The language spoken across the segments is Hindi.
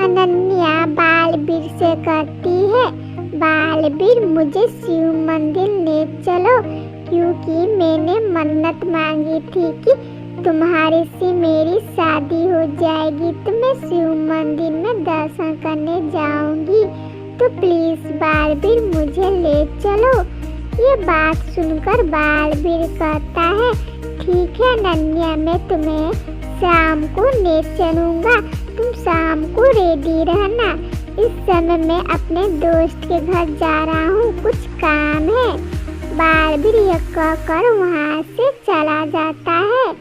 अनन्या बालवीर से कहती है, बालवीर मुझे शिव मंदिर ले चलो, क्योंकि मैंने मन्नत मांगी थी कि तुम्हारे से मेरी शादी हो जाएगी तो मैं शिव मंदिर में दर्शन करने जाऊंगी, तो प्लीज बालवीर मुझे ले चलो। ये बात सुनकर बालवीर कहता है, ठीक है अनन्या, मैं तुम्हें शाम को ले चलूँगा, तुम शाम को रेडी रहना। इस समय मैं अपने दोस्त के घर जा रहा हूँ, कुछ काम है। बालवीर यह कहकर वहाँ से चला जाता है।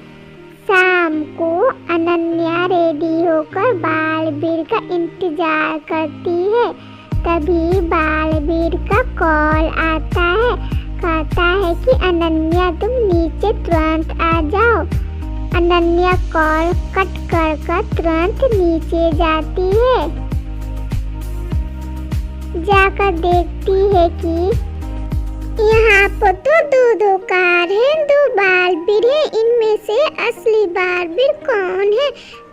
शाम को अनन्या रेडी होकर बालवीर का इंतजार करती है। तभी बालवीर का कॉल आता है, कहता है कि अनन्या तुम नीचे तुरंत आ जाओ। अनन्या कॉल कट कर तुरंत नीचे जाती है। जाकर देखती है कि यहाँ पर तो दो कार हैं, 2 बालवीर हैं, इनमें से असली बालवीर कौन है?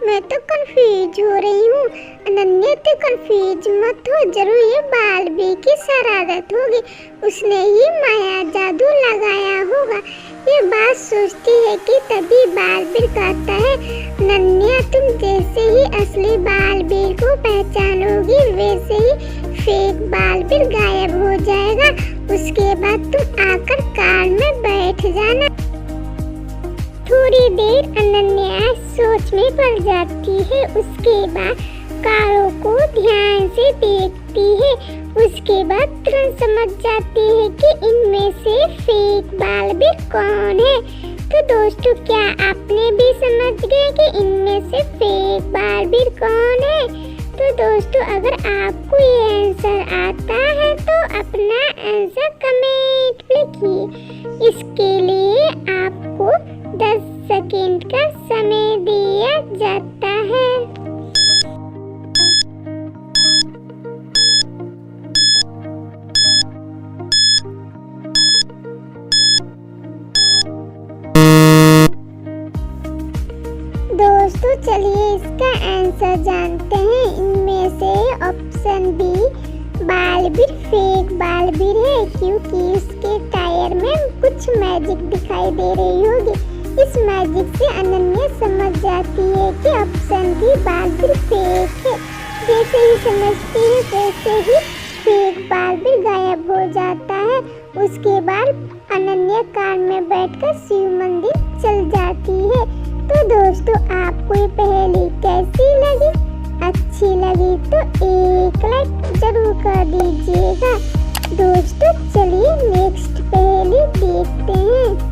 मैं तो कंफ्यूज हो रही हूँ। अनन्या तो कंफ्यूज मत हो, जरूर ये बालवीर की शरारत होगी, उसने ही माया जादू लगाया होगा। ये बात सोचती है कि तभी बालवीर कहता है, अनन्या तुम जैसे ही असली बालवीर को पहचानोगी वैसे ही फेक बालवीर गायब हो जाएगा, उसके बाद तुम आकर कार में बैठ जाना। थोड़ी देर अनन्या सोच में पड़ जाती है, उसके बाद कारों को ध्यान से देखती है। उसके बाद तुरंत समझ जाती है कि इनमें से फेक बालवीर कौन है। तो दोस्तों, क्या आपने भी समझ गए कि इनमें से फेक बालवीर कौन है? तो दोस्तों, अगर आपको ये आंसर आता है तो अपना आंसर कमेंट लिखिए। इसके लिए आपको 10 सेकंड का समय दिया जाता है। दोस्तों, चलिए इसका आंसर जानते हैं। इनमें से option B Baalveer fake Baalveer है, क्योंकि उसके टायर में कुछ मैजिक दिखाई दे रही होगी। इस मैजिक से अनन्या समझ जाती है कि ऑप्शन बी बालवीर फेक है। जैसे ही समझती है वैसे ही फेक बालवीर गायब हो जाता है। उसके बाद अनन्या कार में बैठकर शिव मंदिर चल जाती है। तो दोस्तों, आपको ये पहेली कैसी लगी? अच्छी लगी तो एक लाइक जरूर कर दीजिएगा। दोस्तों, चलिए नेक्स्ट पहेली देखते हैं।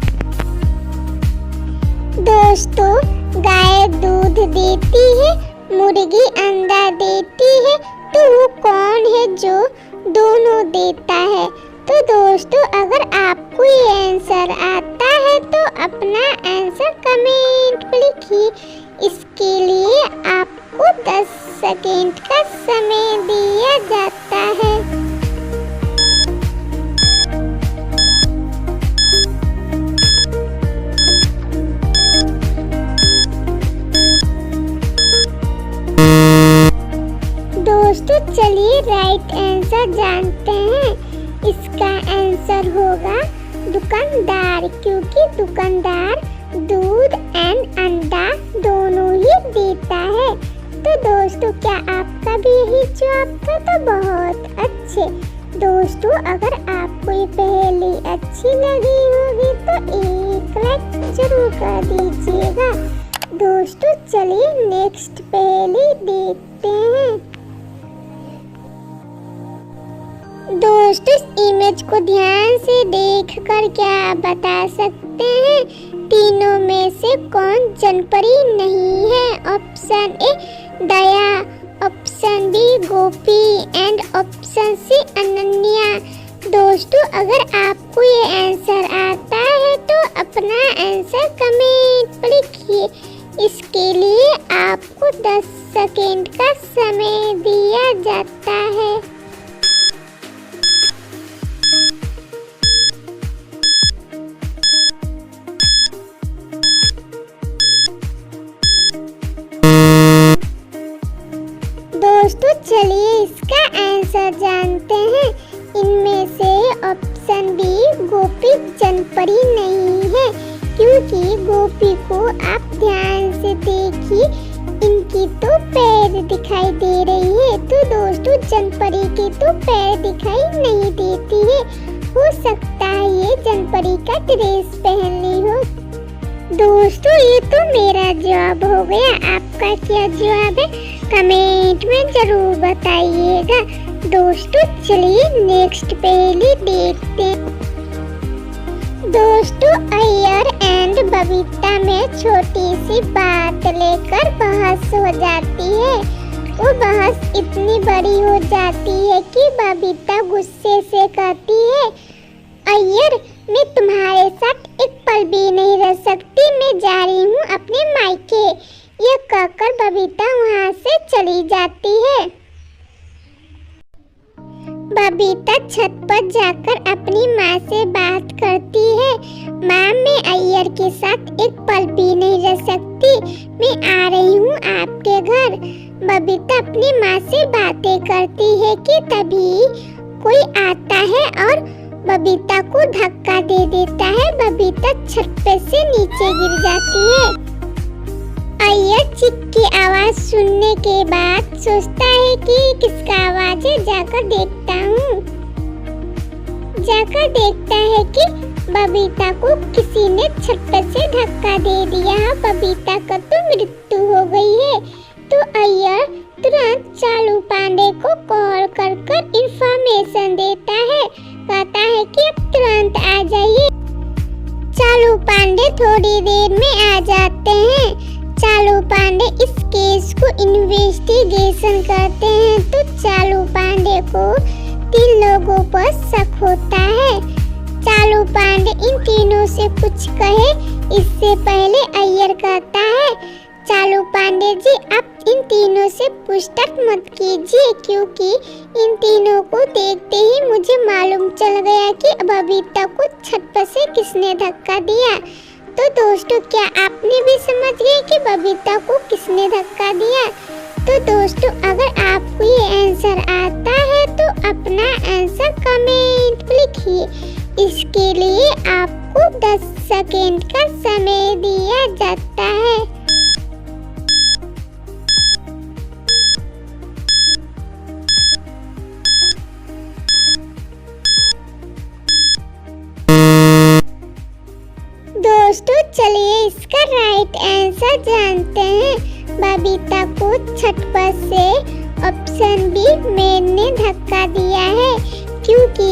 दोस्तों, गाय दूध देती है, मुर्गी अंडा देती है, तो वो कौन है जो दोनों देता है? तो दोस्तों, अगर आपको ये आंसर आता है तो अपना आंसर कमेंट में लिखिए। इसके लिए आपको 10 सेकंड का समय दिया जाता है। दोस्तों, चलिए राइट आंसर जानते हैं। इसका आंसर होगा दुकानदार, क्योंकि दुकानदार दूध एंड अंडा दोनों ही देता है। तो दोस्तों, क्या आपका भी यही जवाब था? तो बहुत अच्छे। दोस्तों, अगर आपको ये पहेली अच्छी लगी होगी तो एक लाइक जरूर कर दीजिएगा। दोस्तों, चलिए नेक्स्ट पहेली देखते हैं। दोस्तों, इस इमेज को ध्यान से देखकर क्या बता सकते हैं? तीनों में से कौन जनपरी नहीं है? Option A Daya, option B Gopi and option C Ananya. दोस्तों, अगर आपको ये आंसर आता है तो अपना आंसर कमेंट पर लिखिए। इसके लिए आपको 10 सेकंड का समय दिया जाता है। दोस्तों चलिए इसका आंसर जानते हैं। इनमें से ऑप्शन बी गोपी जनपरी नहीं है, क्योंकि गोपी को आप ध्यान से देखिए, इनकी तो पैर दिखाई दे रही है। तो दोस्तों जनपरी की तो पैर दिखाई नहीं देती है। हो सकता है ये जनपरी का ड्रेस पहनी हो। दोस्तों ये तो मेरा जवाब हो गया, आपका क्या जवाब है कमेंट में जरूर बताइएगा। दोस्तों चलिए नेक्स्ट पहेली देखते हैं। दोस्तों अय्यर एंड बबीता में छोटी सी बात लेकर बहस हो जाती है। वो बहस इतनी बड़ी हो जाती है कि बबीता गुस्से से कहती है, अय्यर मैं तुम्हारे साथ एक पल भी नहीं रह सकती, मैं जा रही हूँ अपने मायके। यह कहकर बबीता वहाँ से चली जाती है। बबीता छत पर जाकर अपनी माँ से बात करती है, माँ मैं अय्यर के साथ एक पल भी नहीं रह सकती, मैं आ रही हूँ आपके घर। बबीता अपनी माँ से बातें करती है कि तभी कोई आता है और बबीता को धक्का दे देता है। बबीता छत पे से नीचे गिर जाती है। अय्यर चीख की आवाज सुनने के बाद सोचता है कि किसका आवाज है, जाकर देखता हूँ। जाकर देखता है कि बबीता को किसी ने छत पे से धक्का दे दिया। बबीता का तो मृत्यु हो गई है। तो अय्यर तुरंत चालू पांडे को कॉल कर इंफॉर्मेशन देता है, कहता है कि अब तुरंत आ जाइए। चालू पांडे थोड़ी देर में आ जाते हैं। चालू पांडे इस केस को इन्वेस्टिगेशन करते हैं। तो चालू पांडे को 3 लोगों पर शक होता है। चालू पांडे इन तीनों से कुछ कहे इससे पहले अय्यर कहता है, चालू पांडे जी आप इन तीनों से पूछताछ मत कीजिए, क्योंकि इन तीनों को देखते ही मुझे मालूम चल गया कि बबीता को छत पर से किसने धक्का दिया। तो दोस्तों क्या आपने भी समझ गए कि बबीता को किसने धक्का दिया? तो दोस्तों अगर आपको ये आंसर आता है तो अपना आंसर कमेंट में लिखिए। इसके लिए आपको 10 सेकेंड का समय दिया जाता है। दोस्तों चलिए इसका राइट आंसर जानते हैं। बबीता को छत पर से ऑप्शन बी मैन ने धक्का दिया है, क्योंकि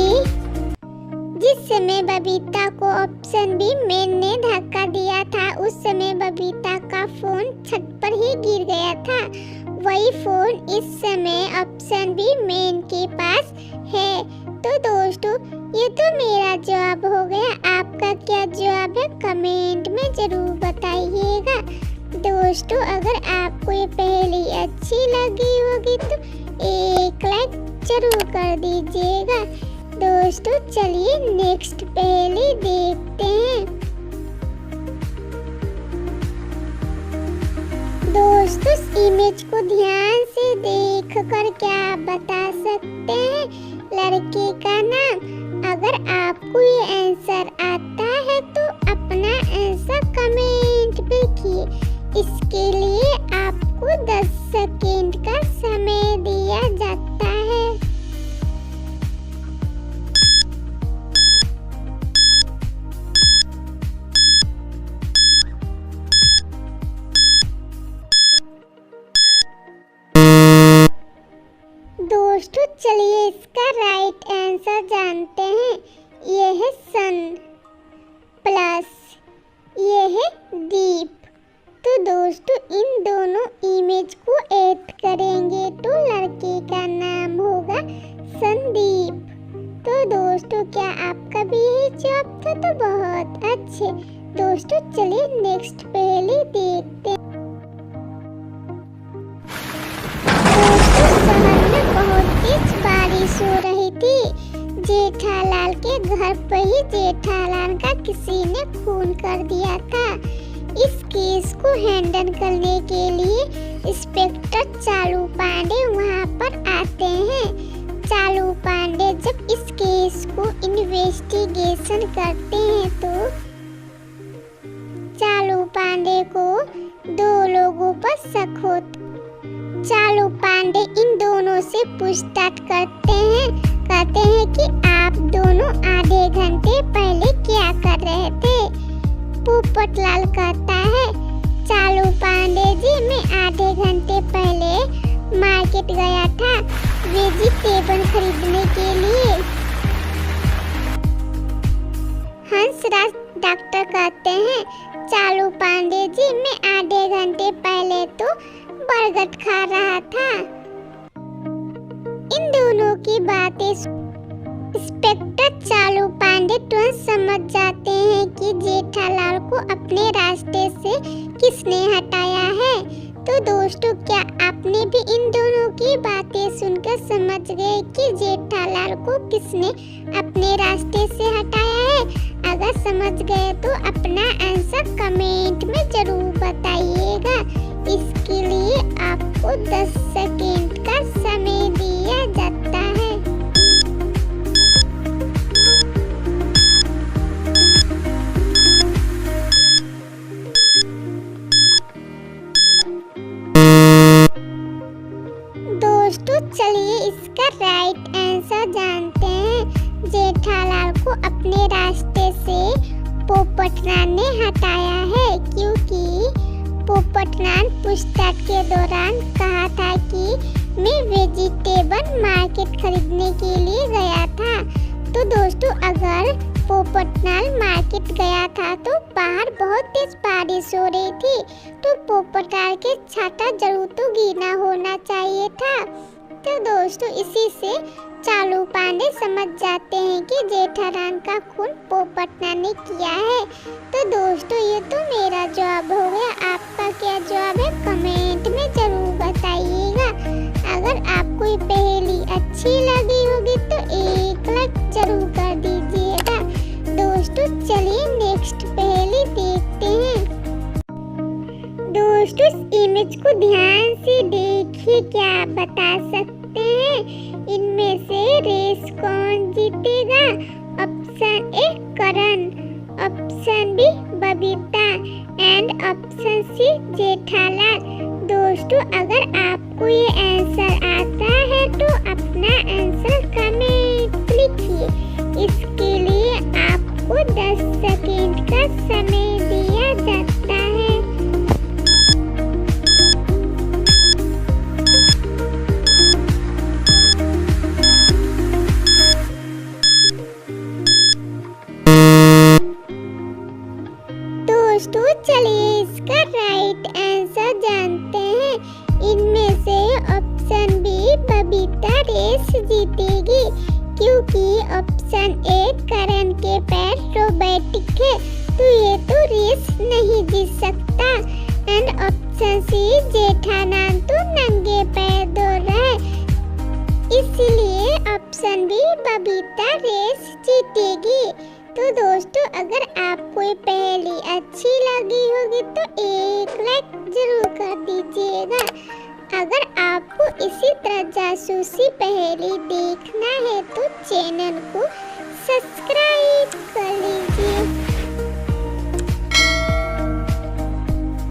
जिस समय बबीता को ऑप्शन बी मैन ने धक्का दिया था उस समय बबीता का फोन छत पर ही गिर गया था। वही फोन इस समय ऑप्शन बी मैन के पास है। तो दोस्तों ये तो मेरा जवाब हो गया, आपका क्या जवाब है कमेंट में जरूर बताइएगा। दोस्तों अगर आपको ये पहेली अच्छी लगी होगी तो एक लाइक जरूर कर दीजिएगा। दोस्तों चलिए नेक्स्ट पहेली देखते हैं। दोस्तों इस इमेज को ध्यान से देखकर क्या आप बता सकते हैं लड़के का नाम? अगर आपको ये आंसर आता है तो अपना आंसर कमेंट में लिखिए। इसके लिए आपको 10 सेकेंड का समय दिया जाता है। दोस्तों चलिए इसका राइट आंसर जानते हैं। ये है सन प्लस ये है दीप। तो दोस्तों इन दोनों इमेज को ऐड करेंगे तो लड़के का नाम होगा संदीप। तो दोस्तों क्या आपका भी यही जवाब था? तो बहुत अच्छे। दोस्तों चलिए नेक्स्ट पहेली देखते हैं। बहुत तेज बारिश हो रही थी। जेठालाल के घर पर ही जेठालाल का किसी ने खून कर दिया था। इस केस को हैंडल करने के लिए इंस्पेक्टर चालू पांडे वहाँ पर आते हैं। चालू पांडे जब इस केस को इन्वेस्टिगेशन करते हैं तो चालू पांडे को दो लोगों पर शक होता। चालू पांडे इन दोनों से पूछताछ करते हैं, कहते हैं कि आप दोनों आधे घंटे पहले क्या कर रहे थे। पोपटलाल कहता है, चालू पांडे जी मैं आधे घंटे पहले मार्केट गया था वेजिटेबल खरीदने के लिए। हंसराज डॉक्टर कहते हैं, चालू पांडे जी मैं आधे घंटे पहले तो बरगद खा रहा था। इन दोनों की बातें इंस्पेक्टर चालू पांडे तुरंत समझ जाते हैं कि जेठालाल को अपने रास्ते से किसने हटाया है। तो दोस्तों, क्या आपने भी इन दोनों की बातें सुनकर समझ गए कि जेठालाल को किसने अपने रास्ते से हटाया है? अगर समझ गए तो अपना आंसर कमेंट में जरूर बताइएगा। इसके लिए आपको 10 सेकेंड का समय दिया जाता है। दोस्तों, चलिए इसका राइट आंसर जानते हैं। जेठालाल को अपने रास्ते से पोपटलाल ने हटाया है क्योंकि पोपटलाल पूछताछ के दौरान कहा था कि मैं वेजिटेबल मार्केट खरीदने के लिए गया था। तो दोस्तों, अगर पोपटलाल मार्केट गया था तो बाहर बहुत तेज बारिश हो रही थी, तो पोपटलाल के छाता जरूर तो गीला होना चाहिए था। तो दोस्तों, इसी से चालू पांडे समझ जाते हैं कि जेठालाल का खून पोपटलाल ने किया है। तो दोस्तों, ये तो मेरा जवाब हो गया। आपका क्या जवाब है कमेंट में जरूर बताइएगा। अगर आपको ये पहेली अच्छी लगी होगी तो एक लाइक जरूर कर दीजिएगा। दोस्तों, चलिए नेक्स्ट पहेली देखते हैं। दोस्तों, इस इमेज को ध्यान से देखिए, क्या आप बता सकते हैं इनमें से रेस कौन जीतेगा? Option A Karan, option B Babita and option C Jethalal. दोस्तों, अगर आपको ये आंसर आता है तो अपना आंसर कमेंट लिखिए। इसके लिए आपको 10 सेकेंड का समय दिया जाता है। दोस्तों, चलिए इसका राइट आंसर जानते हैं। इनमें से ऑप्शन बी बबीता रेस जीतेगी क्योंकि ऑप्शन ए करण के पैर रोबोटिक है, तो ये तो रेस नहीं जीत सकता। एंड ऑप्शन सी जेठालाल तो नंगे पैर दौड़ रहा है, इसलिए ऑप्शन बी बबीता रेस जीतेगी। तो दोस्तों, अगर आपको ये पहेली अच्छी लगी होगी तो एक लाइक जरूर कर दीजिएगा। अगर आपको इसी तरह जासूसी पहेली देखना है तो चैनल को सब्सक्राइब कर लीजिए।